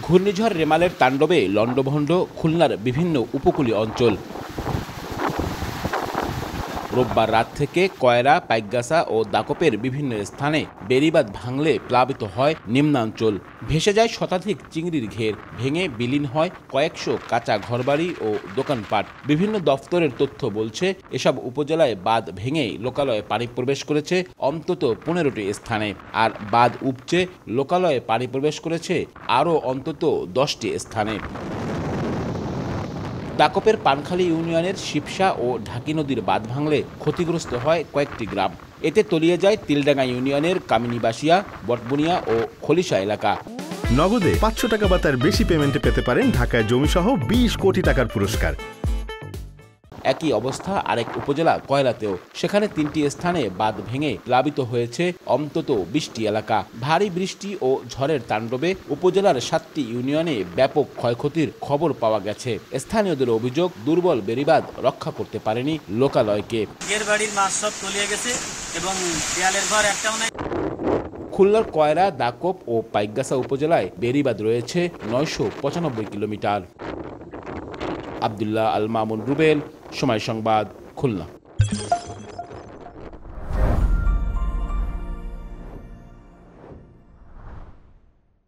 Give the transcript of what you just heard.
ঘূর্ণিঝড় রেমালের তাণ্ডবে লণ্ডভণ্ড খুলনার বিভিন্ন উপকূলীয় অঞ্চল। রোববার রাত থেকে কয়রা, পাইকগাছা ও দাকপের বিভিন্ন স্থানে বেড়িবাঁধ ভাঙলে প্লাবিত হয় নিম্নাঞ্চল। ভেসে যায় শতাধিক চিংড়ির ঘের, ভেঙে বিলীন হয় কয়েকশো কাঁচা ঘরবাড়ি ও দোকানপাট। বিভিন্ন দফতরের তথ্য বলছে, এসব উপজেলায় বাঁধ ভেঙে লোকালয়ে পানি প্রবেশ করেছে অন্তত 15টি স্থানে, আর বাঁধ উপচে লোকালয়ে পানি প্রবেশ করেছে আরও অন্তত 10টি স্থানে। দাকপের পানখালী ইউনিয়নের শিবসা ও ঢাকি নদীর বাঁধ ভাঙলে ক্ষতিগ্রস্ত হয় কয়েকটি গ্রাম। এতে তলিয়ে যায় তিলডাঙ্গা ইউনিয়নের কামিনীবাসিয়া, বটবুনিয়া ও খলিশা এলাকা। নগদে 500 টাকা বা তার বেশি পেমেন্টে পেতে পারেন ঢাকায় জমিসহ 20 কোটি টাকার পুরস্কার। একই অবস্থা আরেক উপজেলা কয়রাতেও। সেখানে 3টি স্থানে বাঁধ ভেঙে প্লাবিত হয়েছে অন্তত 20টি এলাকা। ভারী বৃষ্টি ও ঝড়ের তাণ্ডবে উপজেলার 7টি ইউনিয়নে ব্যাপক ক্ষয়ক্ষতির খবর পাওয়া গেছে। স্থানীয়দের অভিযোগ, দুর্বল বেড়িবাঁধ রক্ষা করতে পারেনি লোকালয়কে। বাড়ির মাছ সব তলিয়ে গেছে এবং দেয়ালের ঘর একটাও নাই। খুলনার কয়রা, দাকপ ও পাইকগাছা উপজেলায় বেড়িবাঁধ রয়েছে 995 কিলোমিটার। আব্দুল্লাহ আল মামুন রুবেল, সময় সংবাদ, খুলনা।